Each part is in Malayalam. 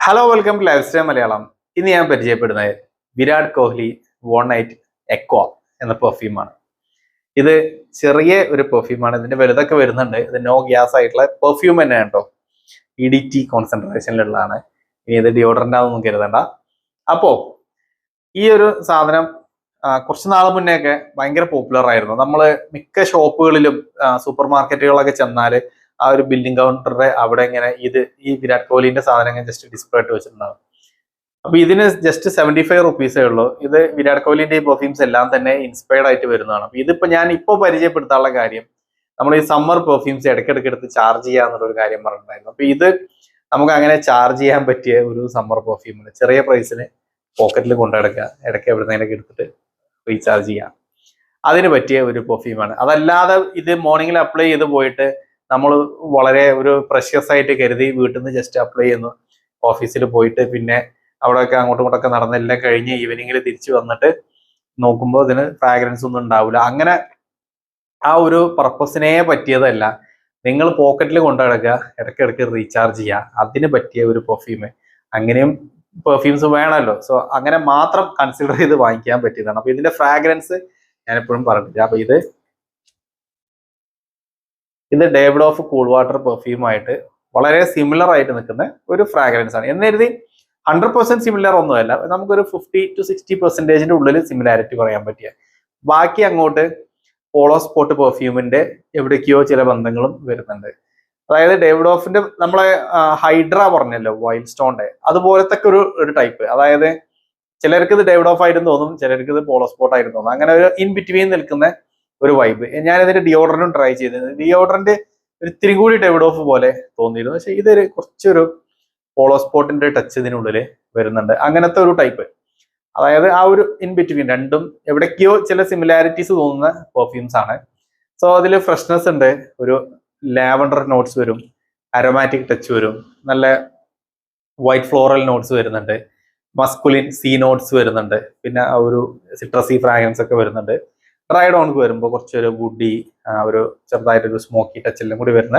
Hello welcome to life style Malayalam. ഇന്ന് ഞാൻ പരിചയപ്പെടുന്നത് Virat Kohli one night aqua എന്ന പെർഫ്യൂമാണ്. ഇത് ചെറിയ ഒരു പെർഫ്യൂമാണ്. ഇതിന്റെ വലുതൊക്കെ വരുന്നുണ്ട്. ഇത് നോ ഗ്യാസ് ആയിട്ടുള്ള പെർഫ്യൂം തന്നെയാണ് കേട്ടോ. EDT കോൺസെൻട്രേഷനിലുള്ളതാണ്. ഇനി ഇത് ഡിയോഡറൻ്റ് ആണെന്നൊന്നും കരുതണ്ട. അപ്പോ ഈ ഒരു സാധനം കുറച്ച് നാൾ മുന്നേയൊക്കെ ഭയങ്കര പോപ്പുലർ ആയിരുന്നു. നമ്മൾ മിക്ക ഷോപ്പുകളിലും സൂപ്പർ മാർക്കറ്റുകളൊക്കെ ചെന്നാൽ ആ ഒരു ബില്ലിംഗ് കൗണ്ടറുടെ അവിടെ ഇങ്ങനെ ഈ വിരാട് കോഹ്ലിന്റെ സാധനങ്ങൾ ജസ്റ്റ് ഡിസ്പ്ലേ ഇട്ട് വെച്ചിട്ടുണ്ടാവും. അപ്പൊ ഇതിന് ജസ്റ്റ് 75 റുപ്പീസേ ഉള്ളൂ. ഇത് വിരാട് കോഹ്ലിന്റെ ഈ പെർഫ്യൂംസ് എല്ലാം തന്നെ ഇൻസ്പയർഡ് ആയിട്ട് വരുന്നതാണ്. അപ്പൊ ഇതിപ്പോ ഞാൻ ഇപ്പോൾ പരിചയപ്പെടുത്താനുള്ള കാര്യം, നമ്മൾ ഈ സമ്മർ പെർഫ്യൂംസ് ഇടയ്ക്കിടയ്ക്ക് എടുത്ത് ചാർജ് ചെയ്യാന്നുള്ള ഒരു കാര്യം പറഞ്ഞിട്ടുണ്ടായിരുന്നു. അപ്പൊ ഇത് നമുക്ക് അങ്ങനെ ചാർജ് ചെയ്യാൻ പറ്റിയ ഒരു സമ്മർ പെർഫ്യൂമാണ്. ചെറിയ പ്രൈസിന് പോക്കറ്റിൽ കൊണ്ടുനടക്കുക, ഇടയ്ക്ക് എവിടുന്നേലൊക്കെ എടുത്തിട്ട് റീചാർജ് ചെയ്യാം. അതിന് പറ്റിയ ഒരു പെർഫ്യൂമാണ്. അതല്ലാതെ ഇത് മോർണിംഗിൽ അപ്ലൈ ചെയ്ത് പോയിട്ട് നമ്മൾ വളരെ ഒരു പ്രഷ്യസ് ആയിട്ട് കരുതി വീട്ടിൽ നിന്ന് ജസ്റ്റ് അപ്ലൈ ചെയ്യുന്നു, ഓഫീസിൽ പോയിട്ട് പിന്നെ അവിടെയൊക്കെ അങ്ങോട്ടും ഇങ്ങോട്ടൊക്കെ നടന്നെല്ലാം കഴിഞ്ഞ് ഈവനിങ്ങിൽ തിരിച്ചു വന്നിട്ട് നോക്കുമ്പോൾ ഇതിന് ഫ്രാഗ്രൻസ് ഒന്നും ഉണ്ടാവില്ല. അങ്ങനെ ആ ഒരു പർപ്പസിനെ പറ്റിയതല്ല. നിങ്ങൾ പോക്കറ്റിൽ കൊണ്ടു നടക്കുക, ഇടയ്ക്കിടയ്ക്ക് റീചാർജ് ചെയ്യുക, അതിന് പറ്റിയ ഒരു പെർഫ്യൂം. അങ്ങനെയും പെർഫ്യൂംസ് വേണമല്ലോ. സോ അങ്ങനെ മാത്രം കൺസിഡർ ചെയ്ത് വാങ്ങിക്കാൻ പറ്റിയതാണ്. അപ്പൊ ഇതിന്റെ ഫ്രാഗ്രൻസ് ഞാൻ എപ്പോഴും പറഞ്ഞില്ല. അപ്പൊ ഇത് ഡേവിഡ് ഓഫ് കൂൾ വാട്ടർ പെർഫ്യൂമായിട്ട് വളരെ സിമിലർ ആയിട്ട് നിൽക്കുന്ന ഒരു ഫ്രാഗ്രൻസ് ആണ്. എന്ന് കരുതി 100% സിമിലർ ഒന്നുമല്ല. നമുക്കൊരു 50 to 60% ഉള്ളിൽ സിമിലാരിറ്റി പറയാൻ പറ്റിയ. ബാക്കി അങ്ങോട്ട് പോളോ സ്പോട്ട് പെർഫ്യൂമിന്റെ എവിടേക്കോ ചില ബന്ധങ്ങളും വരുന്നുണ്ട്. അതായത് ഡേവിഡ് ഓഫിന്റെ നമ്മളെ ഹൈഡ്ര പറഞ്ഞല്ലോ, വൈൽഡ് സ്റ്റോണിന്റെ അതുപോലത്തെ ഒരു ടൈപ്പ്. അതായത് ചിലർക്ക് ഇത് ഡേവിഡ് ഓഫ് ആയിട്ട് തോന്നും, ചിലർക്ക് ഇത് പോളോ സ്പോട്ട് ആയിട്ട് തോന്നും. അങ്ങനെ ഒരു ഇൻ ബിറ്റ്വീൻ നിൽക്കുന്ന ഒരു വൈബ്. ഞാനിതിന്റെ ഡിയോഡറന്റും ട്രൈ ചെയ്തത്. ഡിയോഡറന്റ് ഒരു ഇത്തിരി കൂടി ഡേവിഡ് ഓഫ് പോലെ തോന്നിയിരുന്നു. പക്ഷെ ഇതൊരു കുറച്ചൊരു പോളോ സ്പോട്ടിന്റെ ടച്ച് ഇതിനുള്ളിൽ വരുന്നുണ്ട്. അങ്ങനത്തെ ഒരു ടൈപ്പ്. അതായത് ആ ഒരു ഇൻ ബിറ്റ്വീൻ രണ്ടും എവിടേക്കോ ചില സിമിലാരിറ്റീസ് തോന്നുന്ന പെർഫ്യൂംസ് ആണ്. സോ അതിൽ ഫ്രഷ്നെസ് ഉണ്ട്, ഒരു ലാവൻഡർ നോട്ട്സ് വരും, അരോമാറ്റിക് ടച്ച് വരും, നല്ല വൈറ്റ് ഫ്ലോറൽ നോട്ട്സ് വരുന്നുണ്ട്, മസ്കുലിൻ സീ നോട്ട്സ് വരുന്നുണ്ട്, പിന്നെ ആ ഒരു സിട്രസി ഫ്രാഗ്രൻസ് ഒക്കെ വരുന്നുണ്ട്. ഡ്രൈ ഡോൺക്ക് വരുമ്പോൾ കുറച്ചൊരു വുഡി, ഒരു ചെറുതായിട്ടൊരു സ്മോക്കി ടച്ച് എല്ലാം കൂടി വരുന്ന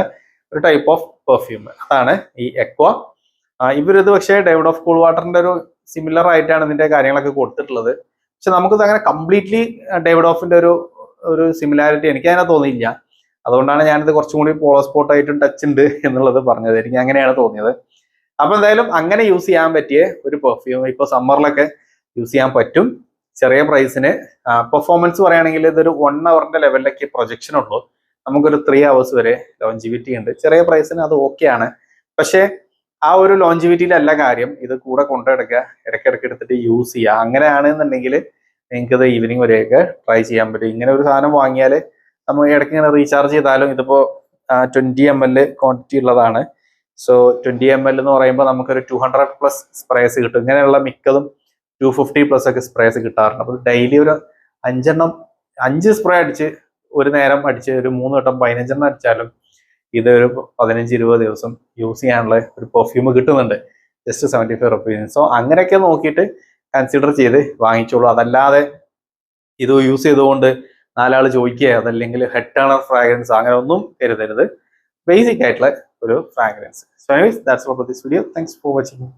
ഒരു ടൈപ്പ് ഓഫ് പെർഫ്യൂം. അതാണ് ഈ എക്വ. ഇവരിത് പക്ഷേ ഡേവിഡ് ഓഫ് കൂൾ വാട്ടറിന്റെ ഒരു സിമിലർ ആയിട്ടാണ് ഇതിന്റെ കാര്യങ്ങളൊക്കെ കൊടുത്തിട്ടുള്ളത്. പക്ഷെ നമുക്കിത് അങ്ങനെ കംപ്ലീറ്റ്ലി ഡേവിഡ് ഓഫിന്റെ ഒരു സിമിലാരിറ്റി എനിക്ക് അങ്ങനെ തോന്നിയില്ല. അതുകൊണ്ടാണ് ഞാനിത് കുറച്ചും കൂടി പോളോ സ്പോട്ട് ആയിട്ടും ടച്ച് ഉണ്ട് എന്നുള്ളത് പറഞ്ഞത്. എനിക്ക് അങ്ങനെയാണ് തോന്നിയത്. അപ്പൊ എന്തായാലും അങ്ങനെ യൂസ് ചെയ്യാൻ പറ്റിയ ഒരു പെർഫ്യൂം ഇപ്പൊ സമ്മറിലൊക്കെ യൂസ് ചെയ്യാൻ പറ്റും. ചെറിയ പ്രൈസിന്. പെർഫോമൻസ് പറയുകയാണെങ്കിൽ ഇതൊരു 1 hourന്റെ ലെവലിലേക്ക് പ്രൊജക്ഷൻ ഉള്ളൂ. നമുക്കൊരു 3 hours വരെ ലോഞ്ചിവിറ്റി ഉണ്ട്. ചെറിയ പ്രൈസിന് അത് ഓക്കെയാണ്. പക്ഷേ ആ ഒരു ലോഞ്ചിവിറ്റിയിലല്ല കാര്യം. ഇത് കൂടെ കൊണ്ടുനടക്കുക, ഇടയ്ക്കിടയ്ക്ക് എടുത്തിട്ട് യൂസ് ചെയ്യുക. അങ്ങനെയാണെന്നുണ്ടെങ്കിൽ നിങ്ങൾക്ക് ഇത് ഈവനിങ് വരെയൊക്കെ ട്രൈ ചെയ്യാൻ പറ്റും. ഇങ്ങനെ ഒരു സാധനം വാങ്ങിയാൽ നമ്മൾ ഇടയ്ക്ക് ഇങ്ങനെ റീചാർജ് ചെയ്താലും ഇതിപ്പോ 20 ml ക്വാണ്ടിറ്റി ഉള്ളതാണ്. സോ 20 ml എന്ന് പറയുമ്പോൾ നമുക്കൊരു 200+ സ്പ്രേസ് കിട്ടും. ഇങ്ങനെയുള്ള മിക്കതും 250+ ഒക്കെ സ്പ്രേസ് കിട്ടാറുണ്ട്. അപ്പോൾ ഡെയിലി ഒരു 5 സ്പ്രേ അടിച്ച് ഒരു നേരം അടിച്ച് ഒരു 3 വട്ടം 15 അടിച്ചാലും ഇതൊരു 15-20 ദിവസം യൂസ് ചെയ്യാനുള്ള ഒരു പെർഫ്യൂം കിട്ടുന്നുണ്ട്. Just 75 rupees. സോ അങ്ങനെയൊക്കെ നോക്കിയിട്ട് കൺസിഡർ ചെയ്ത് വാങ്ങിച്ചോളൂ. അതല്ലാതെ ഇത് യൂസ് ചെയ്തുകൊണ്ട് 4 ആൾ ചോദിക്കുക, അതല്ലെങ്കിൽ ഹെഡ് ടേണർ ഫ്രാഗ്രൻസ് അങ്ങനെ ഒന്നും കരുതരുത്. ബേസിക് ആയിട്ടുള്ള ഒരു fragrance. So anyways that's all for this video. Thanks for watching.